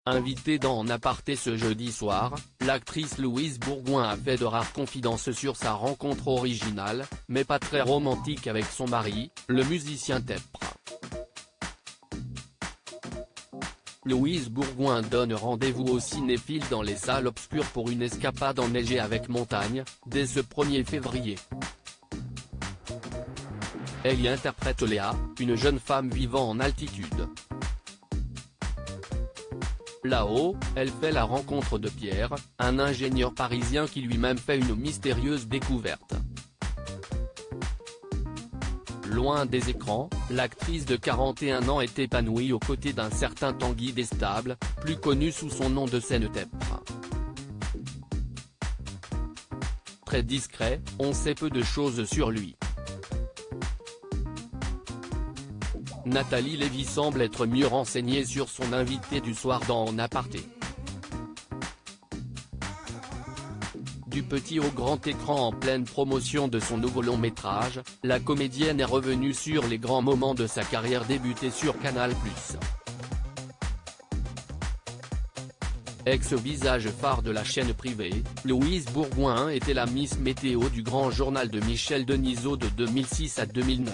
Invitée dans En Aparté ce jeudi soir, l'actrice Louise Bourgoin a fait de rares confidences sur sa rencontre originale, mais pas très romantique avec son mari, le musicien Tepra. Louise Bourgoin donne rendez-vous aux cinéphiles dans les salles obscures pour une escapade enneigée avec montagne, dès ce 1er février. Elle y interprète Léa, une jeune femme vivant en altitude. Là-haut, elle fait la rencontre de Pierre, un ingénieur parisien qui lui-même fait une mystérieuse découverte. Loin des écrans, l'actrice de 41 ans est épanouie aux côtés d'un certain Tanguy Destable, plus connu sous son nom de scène Tepra. Très discret, on sait peu de choses sur lui. Nathalie Lévy semble être mieux renseignée sur son invité du soir dans En Aparté. Du petit au grand écran en pleine promotion de son nouveau long métrage, la comédienne est revenue sur les grands moments de sa carrière débutée sur Canal+. Ex-visage phare de la chaîne privée, Louise Bourgoin était la Miss Météo du Grand Journal de Michel Denisot de 2006 à 2009.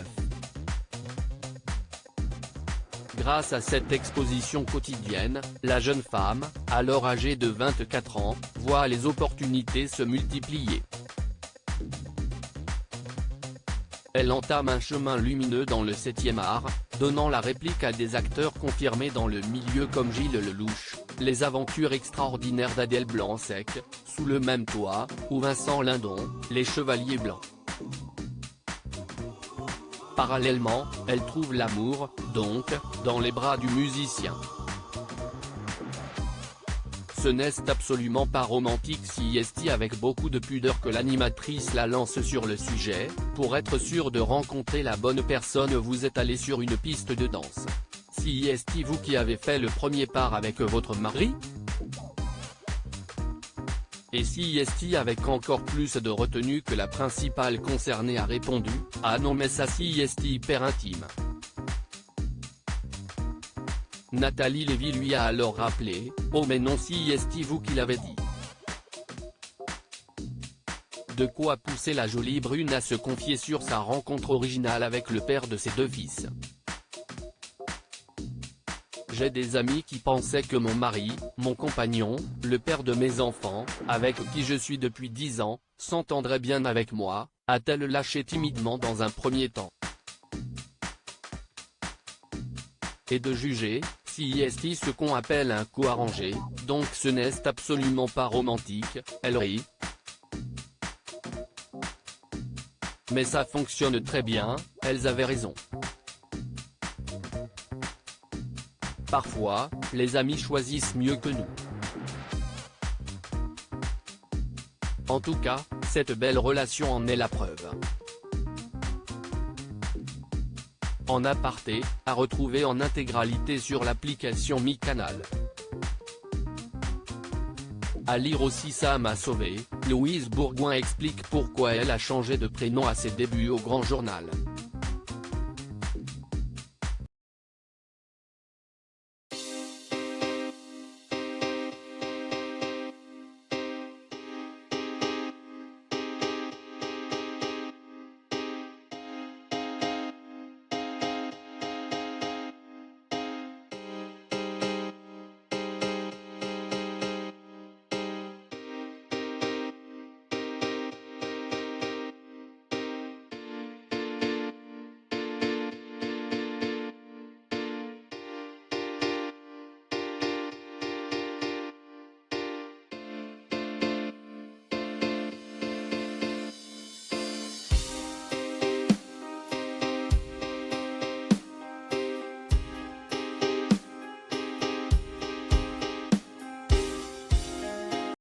Grâce à cette exposition quotidienne, la jeune femme, alors âgée de 24 ans, voit les opportunités se multiplier. Elle entame un chemin lumineux dans le 7e art, donnant la réplique à des acteurs confirmés dans le milieu comme Gilles Lelouch, Les aventures extraordinaires d'Adèle Blanc-Sec, Sous le même toit, ou Vincent Lindon, Les Chevaliers Blancs. Parallèlement, elle trouve l'amour, donc, dans les bras du musicien. Ce n'est absolument pas romantique si est avec beaucoup de pudeur que l'animatrice la lance sur le sujet. Pour être sûr de rencontrer la bonne personne, vous êtes allé sur une piste de danse. Si est vous qui avez fait le premier pas avec votre mari? Et si est avec encore plus de retenue que la principale concernée a répondu, ah non mais ça si est hyper intime. Nathalie Lévy lui a alors rappelé, oh mais non si est vous qui l'avez dit. De quoi pousser la jolie brune à se confier sur sa rencontre originale avec le père de ses deux fils. J'ai des amis qui pensaient que mon mari, mon compagnon, le père de mes enfants, avec qui je suis depuis 10 ans, s'entendrait bien avec moi, a-t-elle lâché timidement dans un premier temps. Et de juger, si est ce qu'on appelle un coup arrangé, donc ce n'est absolument pas romantique, elle rit. Mais ça fonctionne très bien, elles avaient raison. Parfois, les amis choisissent mieux que nous. En tout cas, cette belle relation en est la preuve. En Aparté, à retrouver en intégralité sur l'application Mi-Canal. À lire aussi Ça m'a sauvé, Louise Bourgoin explique pourquoi elle a changé de prénom à ses débuts au Grand Journal.